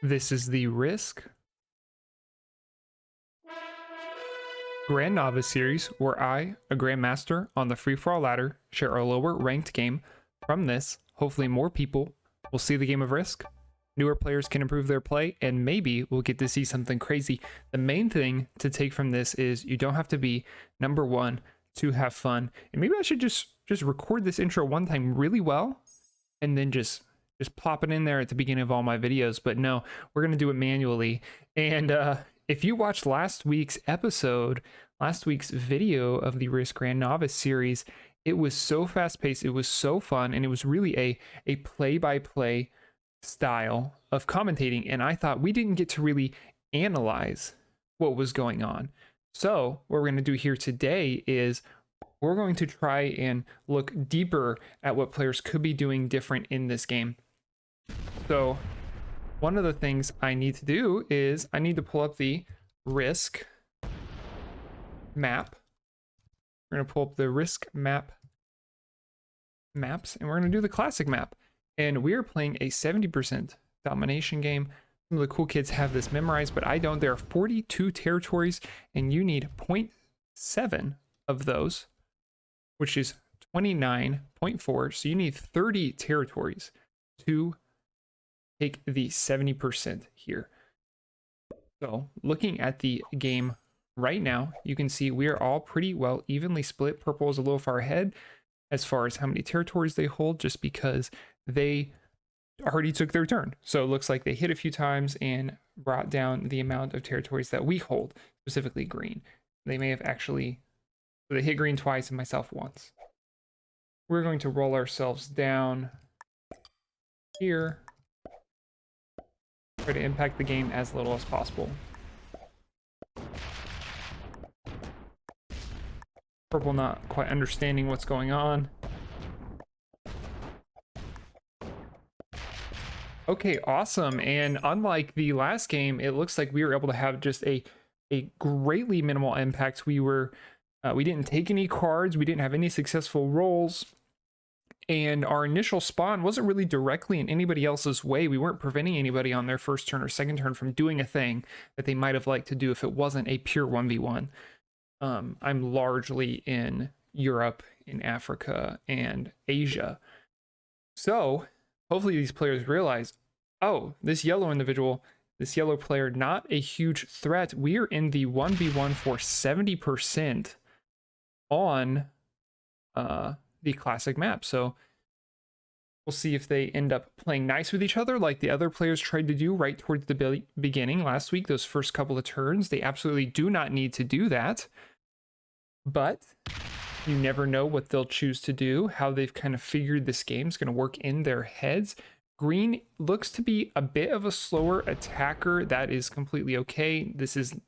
This is the Risk Grandnovice Series, where I, a Grandmaster on the free-for-all ladder, share a lower ranked game. From this, hopefully more people will see the game of Risk, newer players can improve their play, and maybe we'll get to see something crazy. The main thing to take from this is you don't have to be number one to have fun. And maybe I should just record this intro one time really well, and then just plop it in there at the beginning of all my videos. But no, we're going to do it manually. And if you watched last week's video of the Risk Grandnovice series, it was so fast-paced, it was so fun, and it was really a play-by-play style of commentating. And I thought we didn't get to really analyze what was going on. So what we're going to do here today is we're going to try and look deeper at what players could be doing different in this game. So one of the things I need to do is I need to pull up the Risk map. We're going to pull up the Risk maps, and we're going to do the classic map. And we are playing a 70% domination game. Some of the cool kids have this memorized, but I don't. There are 42 territories, and you need 0.7 of those, which is 29.4. So you need 30 territories to take the 70% here. So looking at the game right now, you can see we are all pretty well evenly split. Purple is a little far ahead as far as how many territories they hold, just because they already took their turn. So it looks like they hit a few times and brought down the amount of territories that we hold, specifically green. They may have actually, so they hit green twice and myself once. We're going to roll ourselves down here. Try to impact the game as little as possible. Purple not quite understanding what's going on. Okay, awesome. And unlike the last game, it looks like we were able to have just a greatly minimal impact. We didn't take any cards, we didn't have any successful rolls, and our initial spawn wasn't really directly in anybody else's way. We weren't preventing anybody on their first turn or second turn from doing a thing that they might have liked to do if it wasn't a pure 1v1. I'm largely in Europe, in Africa, and Asia. So hopefully these players realize, oh, this yellow individual, this yellow player, not a huge threat. We are in the 1v1 for 70% on the classic map. So we'll see if they end up playing nice with each other like the other players tried to do right towards the beginning last week. Those first couple of turns, they absolutely do not need to do that. But you never know what they'll choose to do, how they've kind of figured this game is going to work in their heads. Green looks to be a bit of a slower attacker. That is completely okay.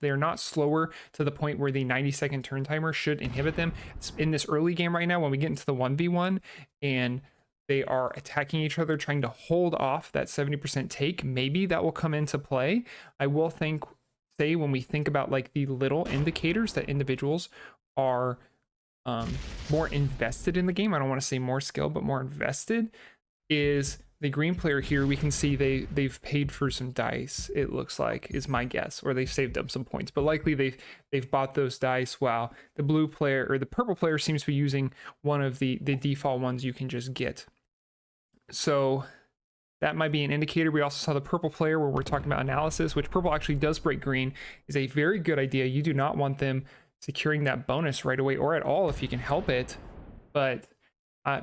They're not slower to the point where the 90-second turn timer should inhibit them. It's in this early game right now, when we get into the 1v1 and they are attacking each other, trying to hold off that 70% take, maybe that will come into play. I will say when we think about like the little indicators that individuals are more invested in the game, I don't want to say more skilled, but more invested, is the green player here. We can see they've paid for some dice, it looks like, is my guess, or they've saved up some points, but likely they've bought those dice, while the blue player or the purple player seems to be using one of the default ones you can just get. So that might be an indicator. We also saw the purple player, where we're talking about analysis, which purple actually does break green, is a very good idea. You do not want them securing that bonus right away, or at all if you can help it. But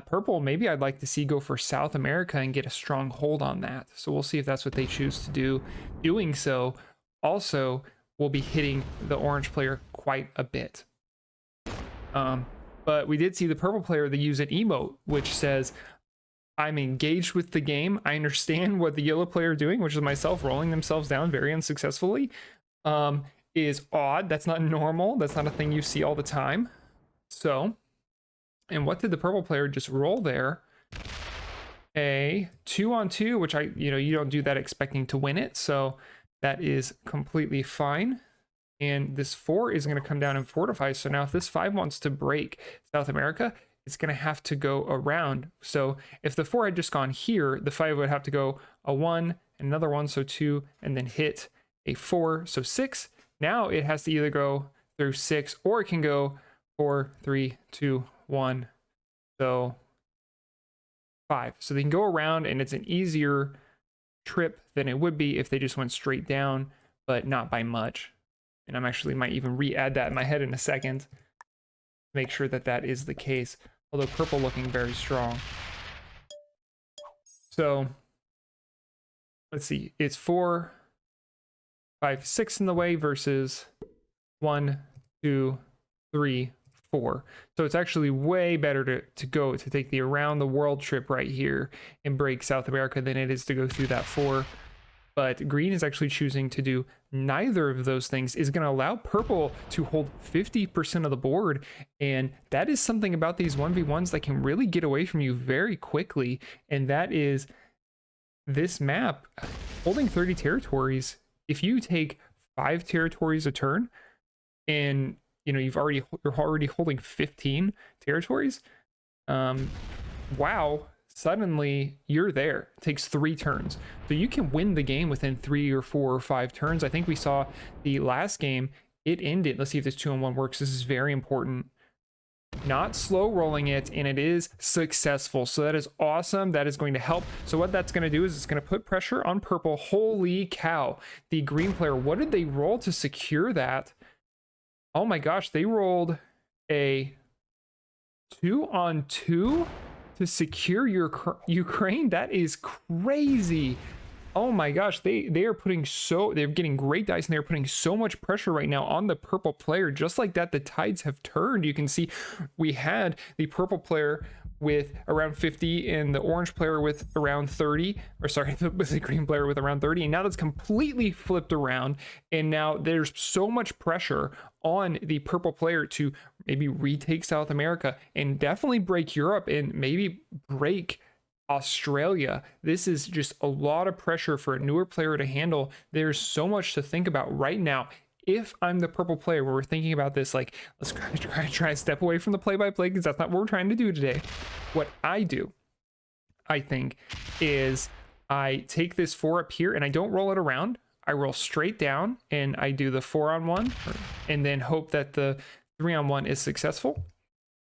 purple, maybe I'd like to see go for South America and get a strong hold on that. So we'll see if that's what they choose to do. Doing so also will be hitting the orange player quite a bit. But we did see the purple player, they use an emote which says, I'm engaged with the game. I understand what the yellow player doing, which is myself rolling themselves down very unsuccessfully, is odd. That's not normal. That's not a thing you see all the time. So, and what did the purple player just roll there? A 2-on-2, which you don't do that expecting to win it. So that is completely fine. And this 4 is going to come down and fortify. So now if this 5 wants to break South America, it's going to have to go around. So if the 4 had just gone here, the 5 would have to go a 1, another 1, so 2, and then hit a 4, so 6. Now it has to either go through 6, or it can go 4, 3, 2, 1, so 5. So they can go around, and it's an easier trip than it would be if they just went straight down, but not by much. And I'm actually might even re-add that in my head in a second, make sure that that is the case. Although purple looking very strong. So let's see, it's 4, 5, 6 in the way versus 1, 2, 3, 4. So it's actually way better to take the around the world trip right here and break South America than it is to go through that 4. But green is actually choosing to do neither of those things. Is going to allow purple to hold 50% of the board, and that is something about these 1v1s that can really get away from you very quickly, and that is this map holding 30 territories. If you take 5 territories a turn, and you know you're already holding 15 territories, wow, suddenly you're there. It takes 3 turns. So you can win the game within 3 or 4 or 5 turns. I think we saw the last game, it ended. Let's see if this 2-on-1 works. This is very important. Not slow rolling it, and it is successful. So that is awesome. That is going to help. So what that's going to do is it's going to put pressure on purple. Holy cow. The green player, what did they roll to secure that? Oh my gosh, they rolled a 2-on-2 to secure your Ukraine. That is crazy. Oh my gosh, they're getting great dice, and they're putting so much pressure right now on the purple player. Just like that, the tides have turned. You can see we had the purple player with around 50 and the orange player with around 30, or sorry, with the green player with around 30, and now that's completely flipped around, and now there's so much pressure on the purple player to maybe retake South America and definitely break Europe and maybe break Australia. This is just a lot of pressure for a newer player to handle. There's so much to think about right now. If I'm the purple player, where we're thinking about this, like, let's try to step away from the play-by-play, because that's not what we're trying to do today. What I do, I think, is I take this 4 up here and I don't roll it around. I roll straight down and I do the 4-on-1 and then hope that the 3-on-1 is successful.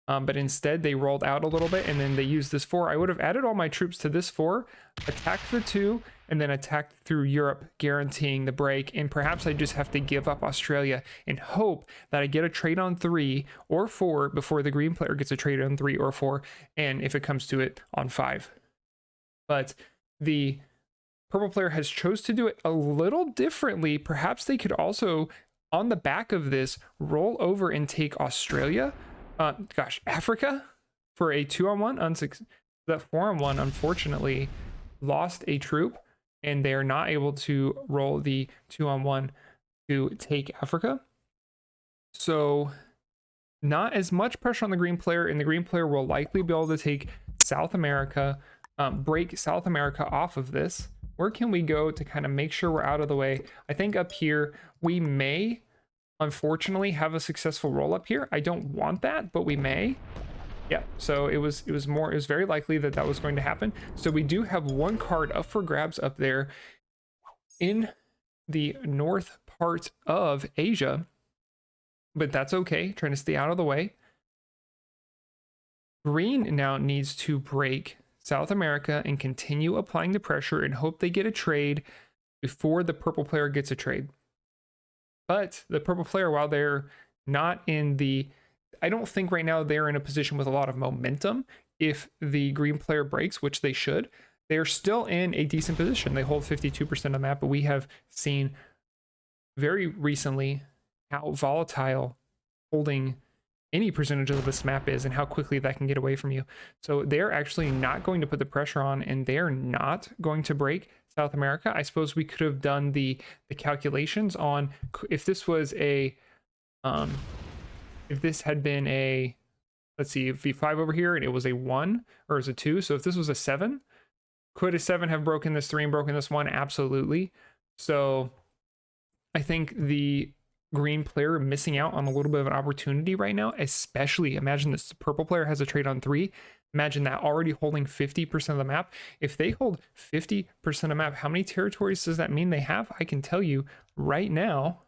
But instead they rolled out a little bit and then they used this 4. I would have added all my troops to this 4, attacked the 2, and then attacked through Europe, guaranteeing the break. And perhaps I just have to give up Australia and hope that I get a trade on 3 or 4 before the green player gets a trade on 3 or 4, and if it comes to it, on 5. But the purple player has chose to do it a little differently. Perhaps they could also, on the back of this, roll over and take Australia. Africa for a 2-on-1. That 4-on-1 unfortunately lost a troop, and they're not able to roll the 2-on-1 to take Africa. So not as much pressure on the green player, and the green player will likely be able to take South America, break South America off of this. Where can we go to kind of make sure we're out of the way? I think up here we may unfortunately have a successful roll up here. I don't want that, but we may. Yeah, so it was very likely that that was going to happen. So we do have 1 card up for grabs up there in the north part of Asia, but that's okay. Trying to stay out of the way. Green now needs to break South America and continue applying the pressure and hope they get a trade before the purple player gets a trade. But the purple player, while they're not in the, I don't think right now they're in a position with a lot of momentum. If the green player breaks, which they should, they're still in a decent position. They hold 52% of the map, but we have seen very recently how volatile holding any percentage of this map is and how quickly that can get away from you. So they're actually not going to put the pressure on, and they're not going to break South America. I suppose we could have done the calculations on if this was a if this had been a, let's see, V5 over here and it was a 1 or is a 2. So if this was a 7, could a 7 have broken this 3 and broken this 1? Absolutely. So I think the green player missing out on a little bit of an opportunity right now, especially imagine this purple player has a trade on 3. Imagine that already holding 50% of the map. If they hold 50% of map, how many territories does that mean they have? I can tell you right now.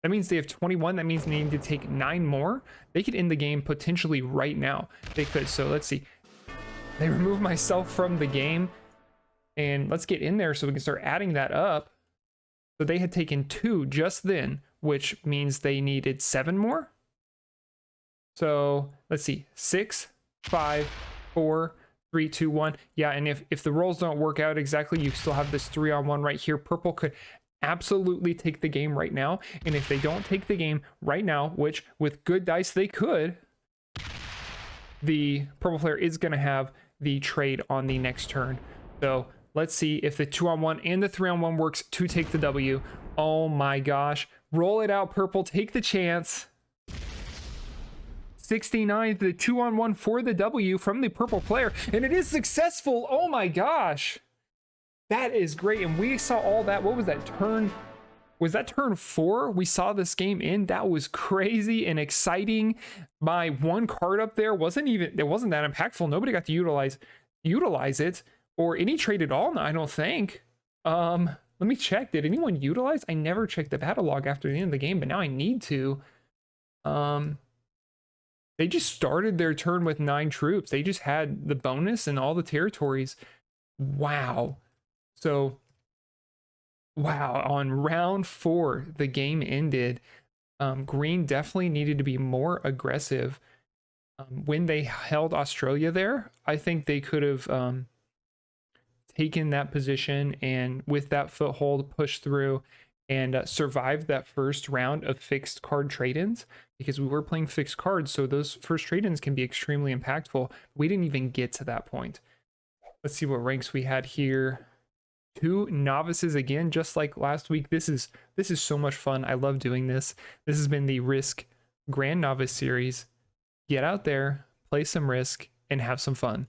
That means they have 21. That means they need to take 9 more. They could end the game potentially right now. They could. So let's see. They remove myself from the game. And let's get in there so we can start adding that up. So they had taken 2 just then, which means they needed 7 more. So let's see. 6, 5, 4, 3, 2, 1. Yeah, and if the rolls don't work out exactly, you still have this 3-on-1 right here. Purple could absolutely take the game right now. And if they don't take the game right now, which with good dice they could, the purple player is going to have the trade on the next turn. So let's see if the 2-on-1 and the 3-on-1 works to take the W. Oh my gosh. Roll it out, purple. Take the chance. 69, the 2-on-1 for the W from the purple player. And it is successful. Oh my gosh. That is great. And we saw all that. What was that turn? Was that turn 4? We saw this game in. That was crazy and exciting. My one card up there wasn't that impactful. Nobody got to utilize it or any trade at all. I don't think. Let me check. Did anyone utilize? I never checked the battle log after the end of the game, but now I need to. They just started their turn with 9 troops. They just had the bonus and all the territories. Wow. So, wow, on round 4, the game ended. Green definitely needed to be more aggressive. When they held Australia there, I think they could have taken that position and with that foothold push through and survived that first round of fixed card trade-ins, because we were playing fixed cards, so those first trade-ins can be extremely impactful. We didn't even get to that point. Let's see what ranks we had here. 2 novices again, just like last week. This is so much fun. I love doing this. This has been the Risk Grandnovice Series. Get out there, play some Risk, and have some fun.